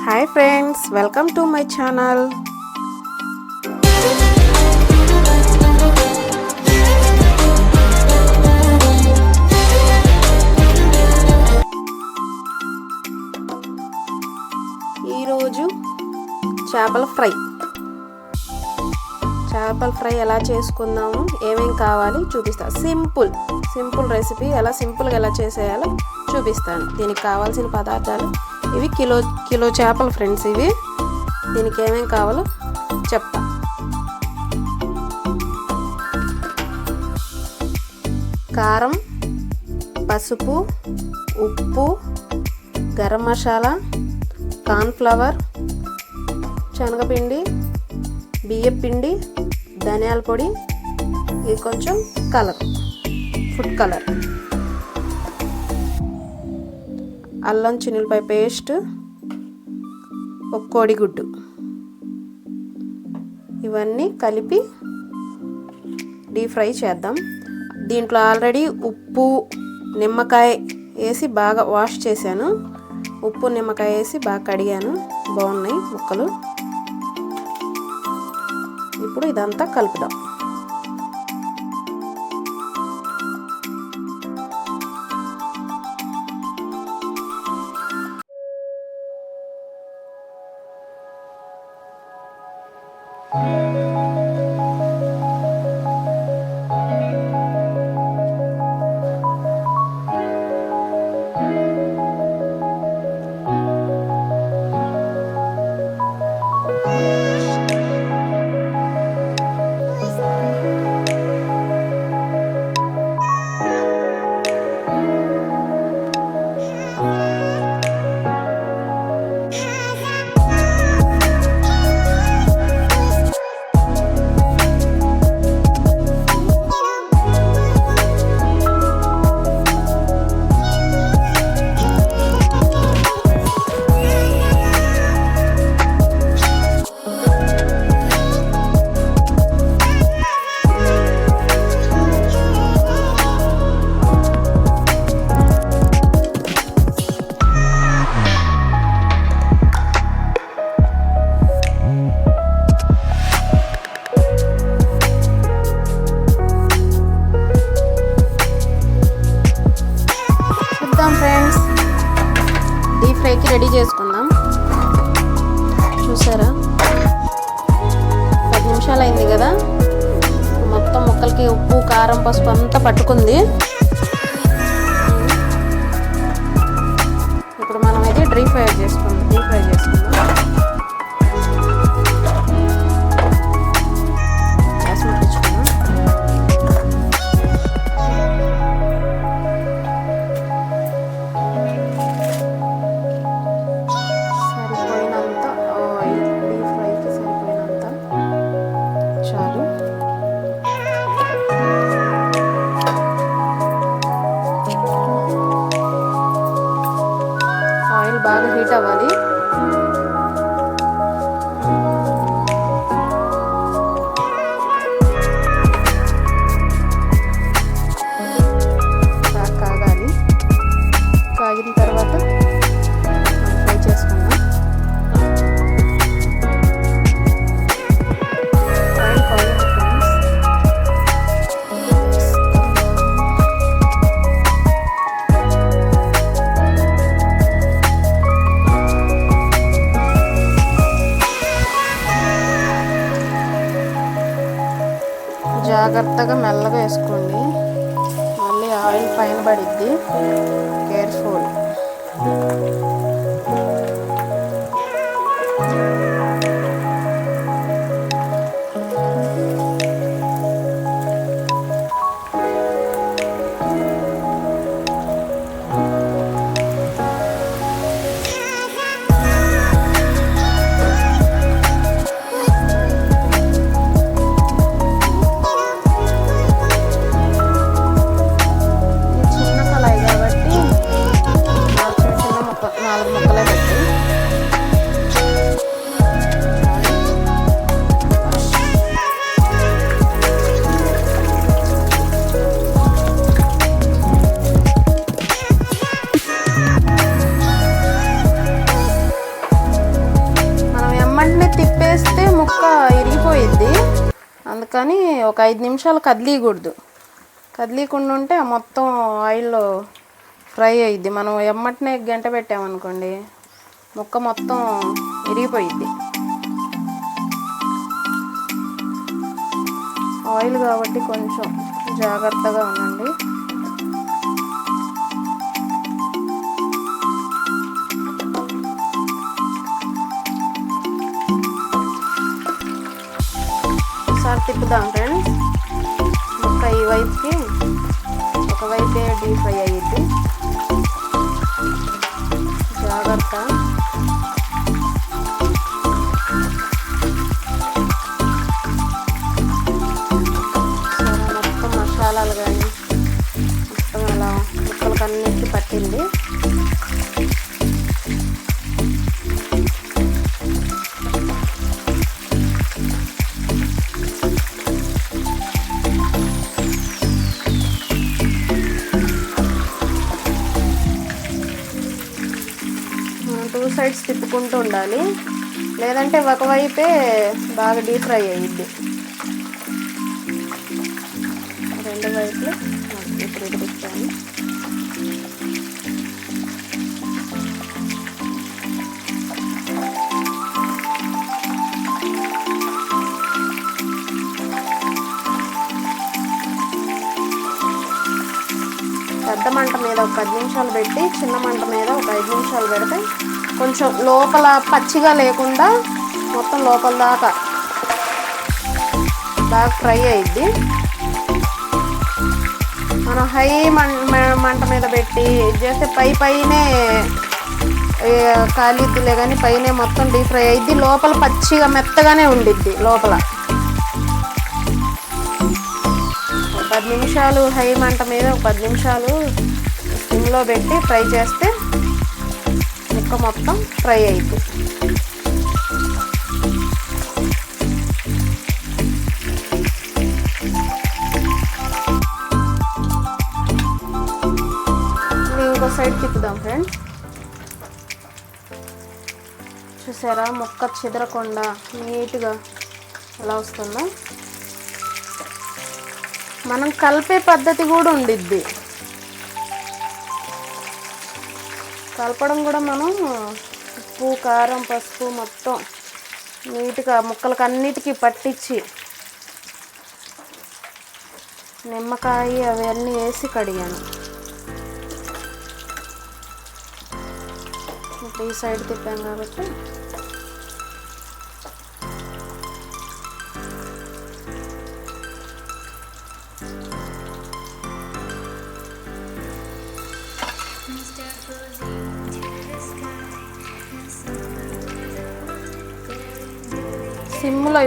Hi friends, welcome to my channel. ఈరోజు చేపల fry ఎలా చేసుకుందాము, ఏమేం కావాలి చూపిస్తాను. సింపుల్ రెసిపీ సింపుల్గా ఎలా చేసేయాలో చూపిస్తాను. దీనికి కావాల్సిన పదార్థాలు ఇవి. కిలో చేపలు ఫ్రెండ్స్ ఇవి. దీనికి ఏమేం కావాలో చెప్తా. కారం, పసుపు, ఉప్పు, గరం మసాలా, కార్న్ఫ్లవర్, శనగపిండి, బియ్యపిండి, ధనియాల పొడి, ఇది కొంచెం ఫుడ్ కలర్, అల్లం చిన్నులపాయ పేస్ట్, ఒక కోడిగుడ్డు, ఇవన్నీ కలిపి డీప్ ఫ్రై చేద్దాం. దీంట్లో ఆల్రెడీ ఉప్పు, నిమ్మకాయ వేసి బాగా వాష్ చేశాను. ఉప్పు నిమ్మకాయ వేసి బాగా కడిగాను. బాగున్నాయి ముక్కలు. ఇప్పుడు ఇదంతా కలుపుదాం. ఫ్రెండ్స్, డీప్ ఫ్రైకి రెడీ చేసుకుందాం. చూసారా, 10 నిమిషాలు అయింది కదా. మొత్తం ముక్కలకి ఉప్పు, కారం, పసుపు అంతా పట్టుకుంది. ఇప్పుడు మనం ఇది డీప్ ఫ్రై చేసుకుందాం. గ్యాస్ ముట్టించుకుందాం. బాగా హీట్ అవ్వాలి. బాగా కాగాలి. కాగిన తర్వాత ఫ్రై చేసుకుందాం. జాగ్రత్తగా మెల్లగా వేసుకోండి, మళ్ళీ ఆయిల్ పైన పడిద్ది. కేర్ఫుల్. చిన్న కళాయి కాబట్టి 4 ముక్కలే పెట్టాయి. తిప్పేస్తే ముక్క ఇరిగిపోయిద్ది, అందుకని ఒక 5 నిమిషాలు కదిలీయకూడదు. కదిలీయకుండా ఉంటే మొత్తం ఆయిల్లో ఫ్రై అయ్యిద్ది. మనం ఎమ్మటనే గంట పెట్టామనుకోండి ముక్క మొత్తం ఇరిగిపోయిద్ది. ఆయిల్ కాబట్టి కొంచెం జాగ్రత్తగా ఉండండి. ఒకసారి తిప్పుదాం ఫ్రెండ్స్. ముక్క ఈ వైపుకి ఒకవైపే డీప్ ఫ్రై అయ్యిద్ది, జాగ్రత్త. మొత్తం మసాలాలు కానీ మొత్తం అలా ముక్కలకి అన్నిటికీ పట్టింది. టూ సైడ్స్ తిప్పుకుంటూ ఉండాలి, లేదంటే ఒకవైపే బాగా డీప్ ఫ్రై అయ్యిద్ది. రెండు వైపులు ఇప్పుడు ఇది తిప్పాను. పెద్ద మంట మీద ఒక 10 నిమిషాలు పెట్టి చిన్న మంట మీద ఒక 5 నిమిషాలు పెడితే కొంచెం లోపల పచ్చిగా లేకుండా మొత్తం లోపల దాకా బాగా ఫ్రై అయ్యిద్ది. మనం హై మంట మీద పెట్టి చేస్తే పైనే కాలిద్దిలే కానీ పైనే మొత్తం డీప్ ఫ్రై అయ్యిద్ది, లోపల పచ్చిగా మెత్తగానే ఉండిద్ది. లోపల 10 నిమిషాలు హై మంట మీద 10 నిమిషాలు సిమ్లో పెట్టి ఫ్రై చేస్తే ముక్క మొత్తం ఫ్రై అయ్యిద్ది. ఇంకో సైడ్ తిప్పుదాం ఫ్రెండ్స్. చూసారా ముక్క చెదరకుండా నీట్గా ఎలా వస్తుందో. మనం కలిపే పద్ధతి కూడా ఉండిద్ది. కలపడం కూడా మనం ఉప్పు కారం పసుపు మొత్తం నీట్గా ముక్కలకు అన్నిటికీ పట్టించి నిమ్మకాయ అవన్నీ వేసి కడిగాను. ఇప్పుడు ఈ సైడ్ తిప్పాను కాబట్టి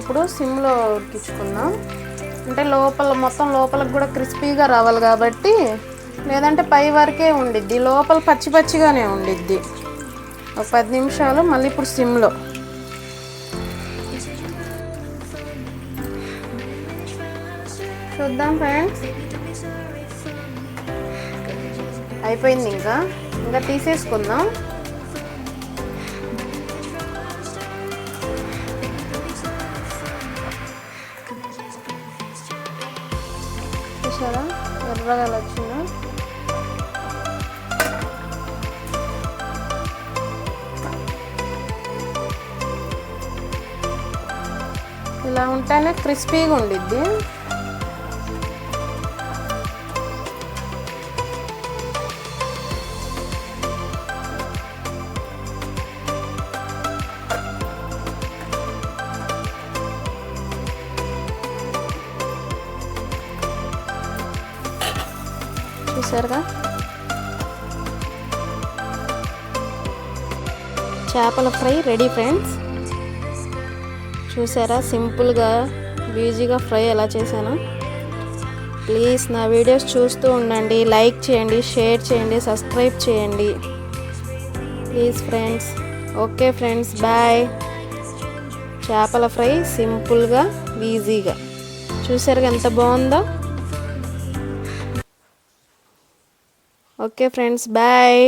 ఇప్పుడు సిమ్లో ఉడికించుకుందాం. అంటే మొత్తం లోపలకు కూడా క్రిస్పీగా రావాలి కాబట్టి, లేదంటే పై వరకే ఉండిద్ది, లోపల పచ్చిగానే ఉండిద్ది. ఒక 10 నిమిషాలు మళ్ళీ ఇప్పుడు సిమ్లో. చూద్దాం ఫ్రెండ్స్, అయిపోయింది. ఇంకా తీసేసుకుందాం. చూసారా ఎర్రగా వచ్చిందా? ఇలా ఉంటేనే క్రిస్పీగా ఉండిద్ది. చూసారుగా చేపల ఫ్రై రెడీ ఫ్రెండ్స్. చూసారా సింపుల్గా ఈజీగా ఫ్రై ఎలా చేశాను. ప్లీజ్ నా వీడియోస్ చూస్తూ ఉండండి, లైక్ చేయండి, షేర్ చేయండి, సబ్స్క్రైబ్ చేయండి please friends. Okay friends, bye. చేపల ఫ్రై సింపుల్గా ఈజీగా చూసారుగా ఎంత బాగుందో. Okay friends, bye.